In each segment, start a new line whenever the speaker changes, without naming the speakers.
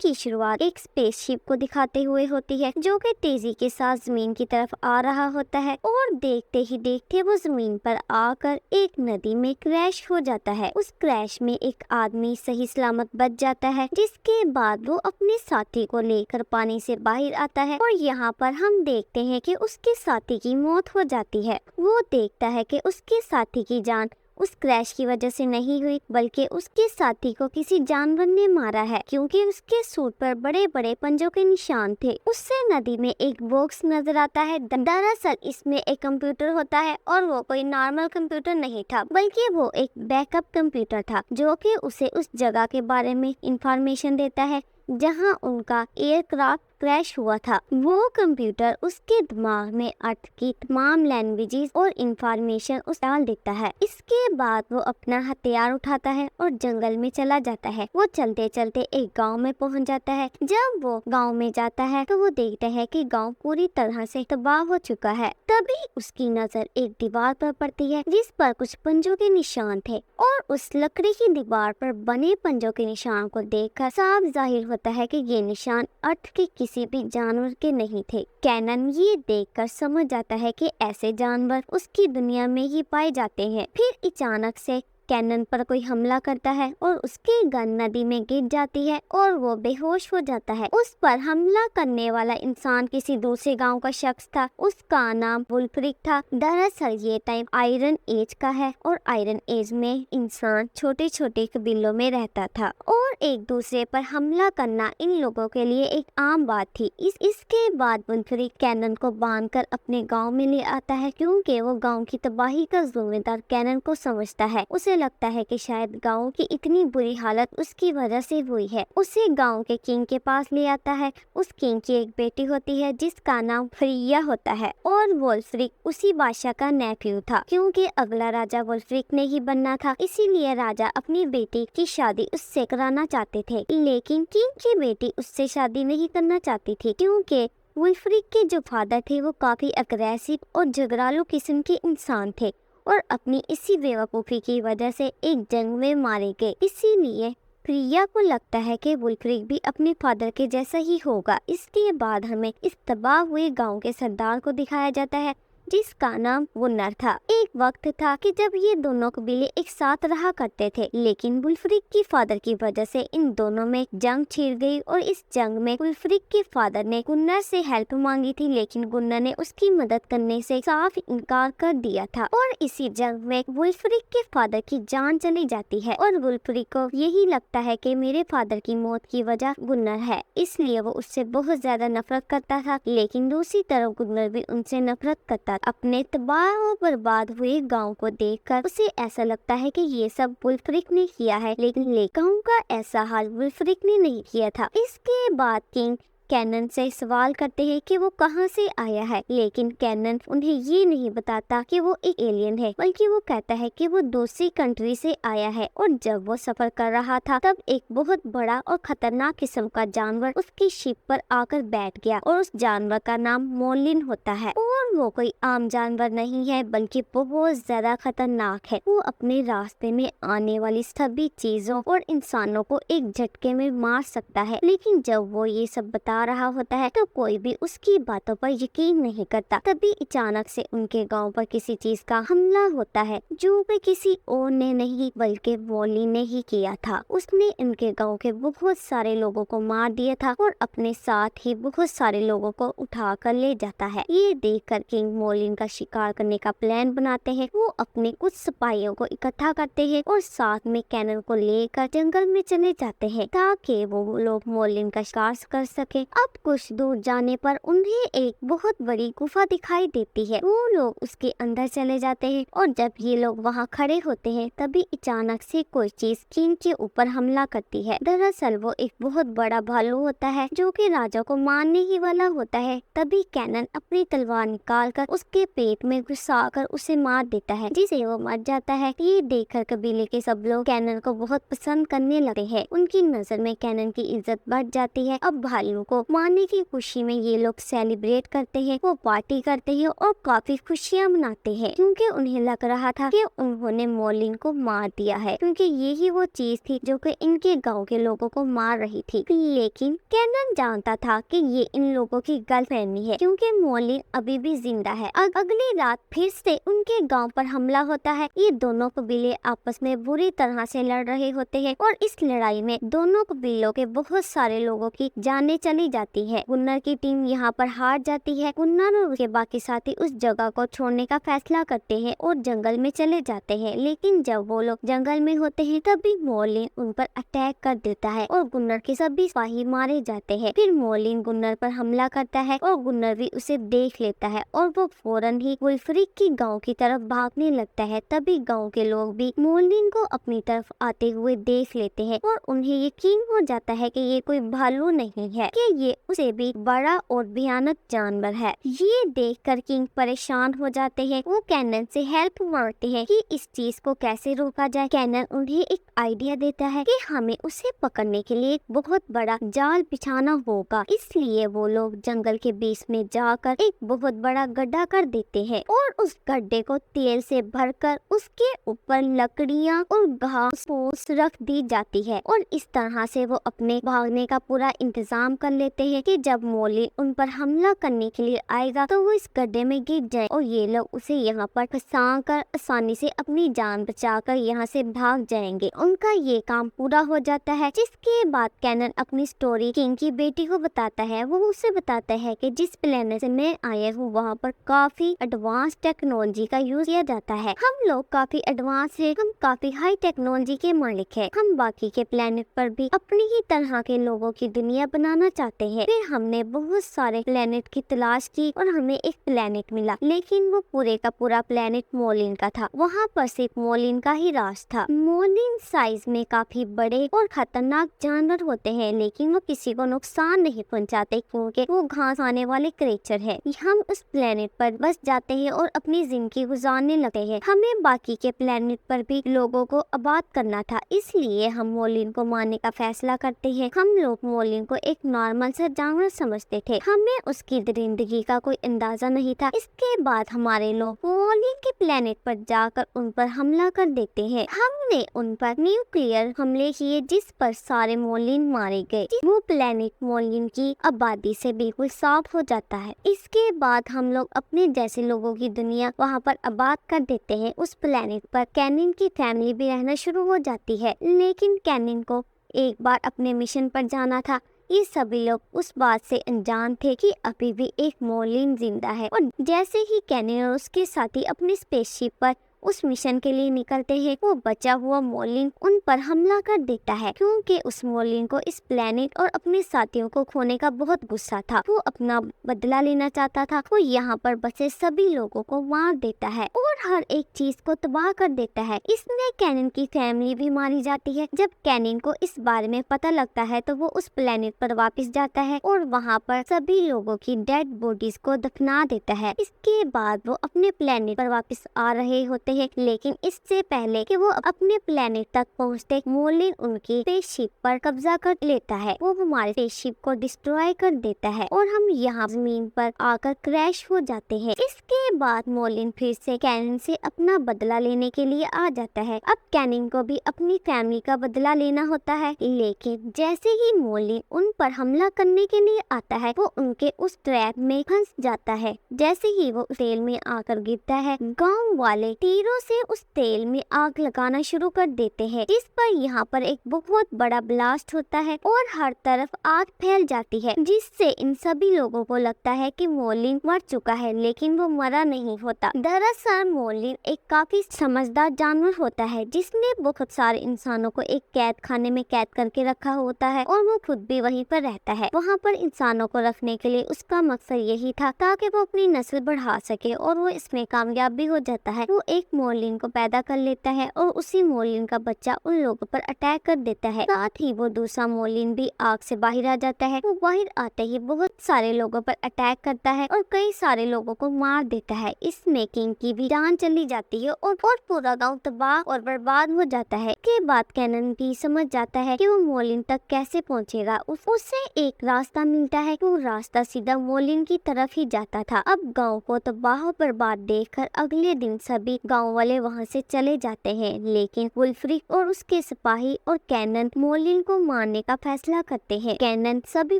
کی شروعات ایک اسپیس شپ کو دکھاتے ہوئے ہوتی ہے جو کہ تیزی کے ساتھ زمین کی طرف آ رہا ہوتا ہے اور دیکھتے ہی دیکھتے وہ زمین پر آ کر ایک ندی میں کریش ہو جاتا ہے۔ اس کریش میں ایک آدمی صحیح سلامت بچ جاتا ہے، جس کے بعد وہ اپنے ساتھی کو لے کر پانی سے باہر آتا ہے اور یہاں پر ہم دیکھتے ہیں کہ اس کے ساتھی کی موت ہو جاتی ہے۔ وہ دیکھتا ہے کہ اس کے ساتھی کی جان اس کریش کی وجہ سے نہیں ہوئی بلکہ اس کے ساتھی کو کسی جانور نے مارا ہے، کیونکہ اس کے سوٹ پر بڑے بڑے پنجوں کے نشان تھے۔ اس سے ندی میں ایک باکس نظر آتا ہے۔ دراصل اس میں ایک کمپیوٹر ہوتا ہے اور وہ کوئی نارمل کمپیوٹر نہیں تھا بلکہ وہ ایک بیک اپ کمپیوٹر تھا جو کہ اسے اس جگہ کے بارے میں انفارمیشن دیتا ہے جہاں ان کا ایئر کرافٹ کریش ہوا تھا۔ وہ کمپیوٹر اس کے دماغ میں ارتھ کی تمام لینگویجز اور انفارمیشن ڈال دیتا ہے۔ اس کے بعد وہ اپنا ہتھیار اٹھاتا ہے اور جنگل میں چلا جاتا ہے۔ وہ چلتے چلتے ایک گاؤں میں پہنچ جاتا ہے۔ جب وہ گاؤں میں جاتا ہے تو وہ دیکھتا ہے کہ گاؤں پوری طرح سے تباہ ہو چکا ہے۔ تبھی اس کی نظر ایک دیوار پر پڑتی ہے جس پر کچھ پنجوں کے نشان تھے اور اس لکڑی کی دیوار پر بنے پنجوں کے نشان کو دیکھ کر صاف ظاہر ہوتا ہے کہ یہ نشان ارتھ کے کسی بھی جانور کے نہیں تھے۔ کینن یہ دیکھ کر سمجھ جاتا ہے کہ ایسے جانور اس کی دنیا میں ہی پائے جاتے ہیں۔ پھر اچانک سے کینن پر کوئی حملہ کرتا ہے اور اس کی گن ندی میں گر جاتی ہے اور وہ بے ہوش ہو جاتا ہے۔ اس پر حملہ کرنے والا انسان کسی دوسرے گاؤں کا شخص تھا۔ اس کا نام ولفریک تھا۔ دراصل یہ ٹائم آئرن ایج کا ہے اور آئرن ایج میں انسان چھوٹے چھوٹے قبیلوں میں رہتا تھا اور ایک دوسرے پر حملہ کرنا ان لوگوں کے لیے ایک عام بات تھی۔ اس کے بعد ولفریک کینن کو باندھ کر اپنے گاؤں میں لے آتا ہے کیونکہ وہ گاؤں کی تباہی کا ذمہ دار کینن کو سمجھتا ہے۔ اسے لگتا ہے کہ شاید گاؤں کی اتنی بری حالت اس کی وجہ سے ہوئی ہے۔ اسے گاؤں کے کنگ کے پاس لے آتا ہے۔ اس کنگ کی ایک بیٹی ہوتی ہے جس کا نام فریا ہوتا ہے اور ولفریک اسی بادشاہ کا نیفیو تھا۔ کیونکہ اگلا راجہ ولفریک نے ہی بننا تھا، اسی لیے راجہ اپنی بیٹی کی شادی اس سے کرانا چاہتے تھے، لیکن کنگ کی بیٹی اس سے شادی نہیں کرنا چاہتی تھی کیونکہ ولفریک کے جو فادر تھے وہ کافی اگریسو اور جھگڑالو قسم کے انسان تھے اور اپنی اسی بیوقوفی کی وجہ سے ایک جنگ میں مارے گئے۔ اسی لیے فریا کو لگتا ہے کہ ولفریک بھی اپنے فادر کے جیسا ہی ہوگا۔ اس کے بعد ہمیں اس تباہ ہوئے گاؤں کے سردار کو دکھایا جاتا ہے جس کا نام ونر تھا۔ ایک وقت تھا کہ جب یہ دونوں قبیلے ایک ساتھ رہا کرتے تھے، لیکن ولفریک کی فادر کی وجہ سے ان دونوں میں جنگ چھڑ گئی اور اس جنگ میں ولفریک کے فادر نے گنر سے ہیلپ مانگی تھی، لیکن گنر نے اس کی مدد کرنے سے صاف انکار کر دیا تھا اور اسی جنگ میں ولفریک کے فادر کی جان چلی جاتی ہے اور ولفریک کو یہی لگتا ہے کہ میرے فادر کی موت کی وجہ گنر ہے، اس لیے وہ اس سے بہت زیادہ نفرت کرتا تھا۔ لیکن دوسری طرف گنر بھی ان سے نفرت کرتا تھا۔ اپنے تباہ و برباد ہوئے گاؤں کو دیکھ کر اسے ایسا لگتا ہے کہ یہ سب ولفریک نے کیا ہے، لیکن گاؤں کا ایسا حال ولفریک نے نہیں کیا تھا۔ اس کے بعد کنگ کینن سے سوال کرتے ہیں کہ وہ کہاں سے آیا ہے، لیکن کینن انہیں یہ نہیں بتاتا کہ وہ ایک ایلین ہے، بلکہ وہ کہتا ہے کہ وہ دوسری کنٹری سے آیا ہے اور جب وہ سفر کر رہا تھا تب ایک بہت بڑا اور خطرناک قسم کا جانور اس کی شپ پر آ کر بیٹھ گیا اور اس جانور کا نام مولن ہوتا ہے اور وہ کوئی عام جانور نہیں ہے بلکہ بہت زیادہ خطرناک ہے۔ وہ اپنے راستے میں آنے والی سبھی چیزوں اور انسانوں کو ایک جھٹکے میں مار سکتا ہے، لیکن جب وہ یہ سب بتا رہا ہوتا ہے تو کوئی بھی اس کی باتوں پر یقین نہیں کرتا۔ تبھی اچانک سے ان کے گاؤں پر کسی چیز کا حملہ ہوتا ہے جو کہ کسی اور نے نہیں بلکہ وولی نے ہی کیا تھا۔ اس نے ان کے گاؤں کے بہت سارے لوگوں کو مار دیا تھا اور اپنے ساتھ ہی بہت سارے لوگوں کو اٹھا کر لے جاتا ہے۔ یہ دیکھ کر کنگ مولن کا شکار کرنے کا پلان بناتے ہیں۔ وہ اپنے کچھ سپاہیوں کو اکٹھا کرتے ہیں اور ساتھ میں کینن کو لے کر جنگل میں چلے جاتے ہیں تاکہ وہ لوگ مولن کا شکار کر سکیں۔ اب کچھ دور جانے پر انہیں ایک بہت بڑی گفا دکھائی دیتی ہے۔ وہ لوگ اس کے اندر چلے جاتے ہیں اور جب یہ لوگ وہاں کھڑے ہوتے ہیں تبھی اچانک سے کوئی چیز کنگ کے اوپر حملہ کرتی ہے۔ دراصل وہ ایک بہت بڑا بھالو ہوتا ہے جو کہ راجا کو مارنے ہی والا ہوتا ہے۔ تبھی کینن اپنی تلوار نکال کر اس کے پیٹ میں گھسا کر اسے مار دیتا ہے جسے وہ مر جاتا ہے۔ یہ دیکھ کر قبیلے کے سب لوگ کینن کو بہت پسند کرنے لگتے ہیں۔ ان کی نظر میں کینن کی عزت بڑھ جاتی ہے۔ اب بھالو کو को मारने की खुशी में ये लोग सेलिब्रेट करते हैं, वो पार्टी करते हैं और काफी खुशियाँ मनाते हैं, क्योंकि उन्हें लग रहा था कि उन्होंने मॉर्लिन को मार दिया है, क्योंकि यही वो चीज थी जो कि इनके गांव के लोगों को मार रही थी। लेकिन कैनन जानता था कि ये इन लोगों की गलतफहमी है, क्योंकि मॉर्लिन अभी भी जिंदा है। अगली रात फिर से उनके गांव पर हमला होता है। ये दोनों कबीले आपस में बुरी तरह से लड़ रहे होते हैं और इस लड़ाई में दोनों कबीलों के बहुत सारे लोगों की जानें चली जाती है। गुन्नर की टीम यहाँ पर हार जाती है। गुन्नर और उसके बाकी साथी उस जगह को छोड़ने का फैसला करते हैं और जंगल में चले जाते हैं। लेकिन जब वो लोग जंगल में होते हैं तभी मॉर्लिन उन पर अटैक कर देता है और गुन्नर के सभी सिपाही मारे जाते हैं। फिर मॉर्लिन गुन्नर पर हमला करता है और गुन्नर भी उसे देख लेता है और वो फौरन ही वुल्फ्रिक की गांव की तरफ भागने लगता है। तभी गांव के लोग भी मॉर्लिन को अपनी तरफ आते हुए देख लेते हैं और उन्हें यकीन हो जाता है कि ये कोई भालू नहीं है, कि ये उसे भी बड़ा और भयानक जानवर है। ये देखकर किंग परेशान हो जाते हैं। वो कैनन से हेल्प मांगते हैं कि इस चीज को कैसे रोका जाए। कैनन उन्हें एक आइडिया देता है कि हमें उसे पकड़ने के लिए एक बहुत बड़ा जाल बिछाना होगा। इसलिए वो लोग जंगल के बीच में जाकर एक बहुत बड़ा गड्ढा कर देते हैं और उस गड्ढे को तेल से भरकर उसके ऊपर लकड़ियाँ और घास फूस रख दी जाती है और इस तरह से वो अपने भागने का पूरा इंतजाम कर लेते हैं कि जब मॉर्लिन उन पर हमला करने के लिए आएगा तो वो इस गड्ढे में गिर जाए और ये लोग उसे यहाँ पर फंसा कर आसानी से अपनी जान बचाकर यहाँ से भाग जाएंगे। उनका ये काम पूरा हो जाता है, जिसके बाद कैनन अपनी स्टोरी किंग की बेटी को बताता है। वो उसे बताता है कि जिस प्लेनेट से मैं आया हूँ वहाँ पर काफी एडवांस टेक्नोलॉजी का यूज किया जाता है। हम लोग काफी एडवांस है, हम काफी हाई टेक्नोलॉजी के मालिक है। हम बाकी के प्लेनेट पर भी अपनी ही तरह के लोगों की दुनिया बनाना चाहते हैं। फिर हमने बहुत सारे प्लेनेट की तलाश की और हमें एक प्लेनेट मिला, लेकिन वो पूरे का पूरा प्लेनेट मॉर्लिन का था। वहाँ पर सिर्फ मॉर्लिन का ही राज था। मॉर्लिन साइज में काफी बड़े और खतरनाक जानवर होते हैं, लेकिन वो किसी को नुकसान नहीं पहुंचाते क्योंकि वो घास खाने वाले क्रिएचर है। हम उस प्लेनेट पर बस जाते हैं और अपनी जिंदगी गुजारने लगते हैं। हमें बाकी के प्लेनेट पर भी लोगों को आबाद करना था, इसलिए हम मॉर्लिन को मारने का फैसला करते हैं। हम लोग मॉर्लिन को एक नॉर्मल सा जानवर समझते थे, हमें उसकी दरिंदगी का कोई अंदाजा नहीं था। इसके बाद हमारे लोग मॉर्लिन के प्लेनेट पर जाकर उन पर हमला कर देते हैं। हमने उन पर न्यूक्लियर हमले किए जिस पर सारे मॉर्लिन मारे गए। वो प्लेनेट मॉर्लिन की आबादी से बिल्कुल साफ हो जाता है। इसके बाद हम लोग अपने जैसे लोगों की दुनिया वहाँ पर आबाद कर देते हैं। उस प्लेनेट पर कैनिन की फैमिली भी रहना शुरू हो जाती है, लेकिन कैनिन को एक बार अपने मिशन पर जाना था। ये सभी लोग उस बात से अनजान थे कि अभी भी एक मॉर्लिन जिंदा है और जैसे ही कैनिन और उसके साथी अपने स्पेसशिप पर उस मिशन के लिए निकलते हैं, वो बचा हुआ मॉर्लिन उन पर हमला कर देता है, क्योंकि उस मॉर्लिन को इस प्लेनेट और अपने साथियों को खोने का बहुत गुस्सा था। वो अपना बदला लेना चाहता था। वो यहाँ पर बचे सभी लोगों को मार देता है और हर एक चीज को तबाह कर देता है। इसमें कैनिन की फैमिली भी मारी जाती है। जब कैनिन को इस बारे में पता लगता है तो वो उस प्लेनेट पर वापस जाता है और वहाँ पर सभी लोगों की डेड बॉडीज को दफना देता है। इसके बाद वो अपने प्लेनेट पर वापस आ रहे होते हैं, लेकिन इससे पहले कि वो अपने प्लेनेट तक पहुंचते मॉर्लिन उनकी स्पेसशिप पर कब्जा कर लेता है। वो हमारे स्पेसशिप को डिस्ट्रॉय कर देता है और हम यहाँ जमीन पर आकर क्रैश हो जाते हैं। इसके बाद मॉर्लिन फिर से कैनिन से अपना बदला लेने के लिए आ जाता है। अब कैनिन को भी अपनी फैमिली का बदला लेना होता है, लेकिन जैसे ही मॉर्लिन उन पर हमला करने के लिए आता है वो उनके उस ट्रैप में फंस जाता है। जैसे ही वो तेल में आकर गिरता है, गाँव वाले तीरों से उस तेल में आग लगाना शुरू कर देते हैं, जिस पर यहाँ पर एक बहुत बड़ा ब्लास्ट होता है और हर तरफ आग फैल जाती है, जिससे इन सभी लोगों को लगता है कि मॉर्लिन मर चुका है, लेकिन वो मरा नहीं होता। दरअसल मॉर्लिन एक काफी समझदार जानवर होता है, जिसने बहुत सारे इंसानों को एक कैद खाने में कैद करके रखा होता है और वो खुद भी वहीं पर रहता है। वहाँ पर इंसानों को रखने के लिए उसका मकसद यही था ताकि वो अपनी नस्ल बढ़ा सके और वो इसमें कामयाब भी हो जाता है। वो एक एक मोलिन को पैदा कर लेता है और उसी मोलिन का बच्चा उन लोगों पर अटैक कर देता है। साथ ही वो दूसरा मोलिन भी आग से बाहर आ जाता है। वो बाहर आते ही बहुत सारे लोगों पर अटैक करता है और कई सारे लोगों को मार देता है। इसमें किंग की भी जान चली जाती है और पूरा गांव तबाह और बर्बाद हो जाता है। के बाद कैनन भी समझ जाता है कि वो मोलिन तक कैसे पहुंचेगा। उसे एक रास्ता मिलता है। वो रास्ता सीधा मोलिन की तरफ ही जाता था। अब गांव को तबाह और बर्बाद देखकर अगले दिन सभी गांव वाले वहां से चले जाते हैं, लेकिन वुल्फ्रिक और उसके सिपाही और कैनन मोलिन को मारने का फैसला करते हैं। कैनन सभी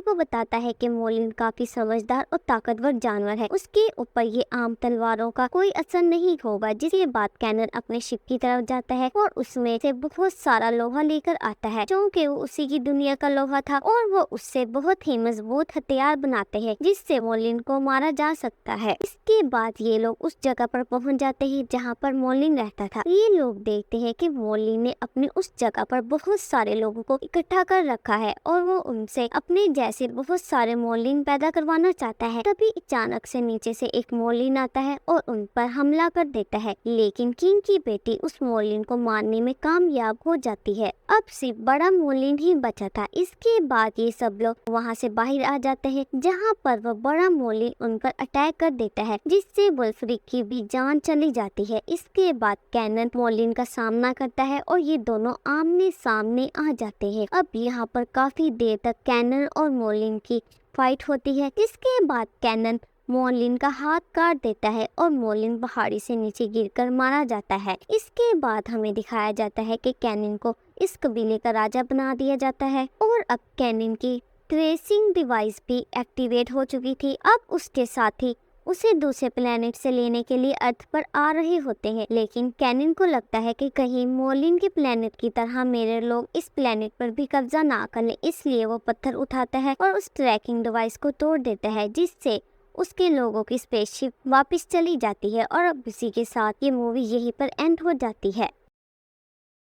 को बताता है कि मोलिन काफी समझदार और ताकतवर जानवर है, उसके ऊपर ये आम तलवारों का कोई असर नहीं होगा। जिसके बाद कैनन अपने शिप की तरफ जाता है और उसमें से बहुत सारा लोहा लेकर आता है, क्योंकि वो उसी की दुनिया का लोहा था और वो उससे बहुत ही मजबूत हथियार बनाते हैं जिससे मोलिन को मारा जा सकता है। इसके बाद ये लोग उस जगह पर पहुंच जाते हैं जहाँ पर मोलिन रहता था। ये लोग देखते हैं कि मोलिन ने अपनी उस जगह पर बहुत सारे लोगों को इकट्ठा कर रखा है और वो उनसे अपने जैसे बहुत सारे मोलिन पैदा करवाना चाहता है। तभी अचानक से नीचे से एक मोलिन आता है और उन पर हमला कर देता है, लेकिन किंग की बेटी उस मोलिन को मारने में कामयाब हो जाती है। अब सिर्फ बड़ा मोलिन ही बचा था। इसके बाद ये सब लोग वहाँ से बाहर आ जाते हैं, जहाँ पर वो बड़ा मोलिन उन पर अटैक कर देता है, जिससे वुल्फ्रिक की भी जान चली जाती है। इसके बाद कैनन मोलिन का सामना करता है और ये दोनों आमने सामने आ जाते हैं। अब यहाँ पर काफी देर तक कैनन और मोलिन की फाइट होती है। इसके बाद कैनन मोलिन का हाथ काट देता है और मोलिन पहाड़ी से नीचे गिरकर मारा जाता है। इसके बाद हमें दिखाया जाता है कि कैनन को इस कबीले का राजा बना दिया जाता है और अब कैनन की ट्रेसिंग डिवाइस भी एक्टिवेट हो चुकी थी। अब उसके साथी उसे दूसरे प्लेनेट से लेने के लिए अर्थ पर आ रहे होते हैं, लेकिन कैनन को लगता है कि कहीं मोलिन के प्लेनेट की तरह मेरे लोग इस प्लेनेट पर भी कब्जा ना कर ले। इसलिए वो पत्थर उठाता है और उस ट्रैकिंग डिवाइस को तोड़ देता है, जिससे उसके लोगों की स्पेसशिप वापस चली जाती है। और अब इसी के साथ ये मूवी यहीं पर एंड हो जाती है।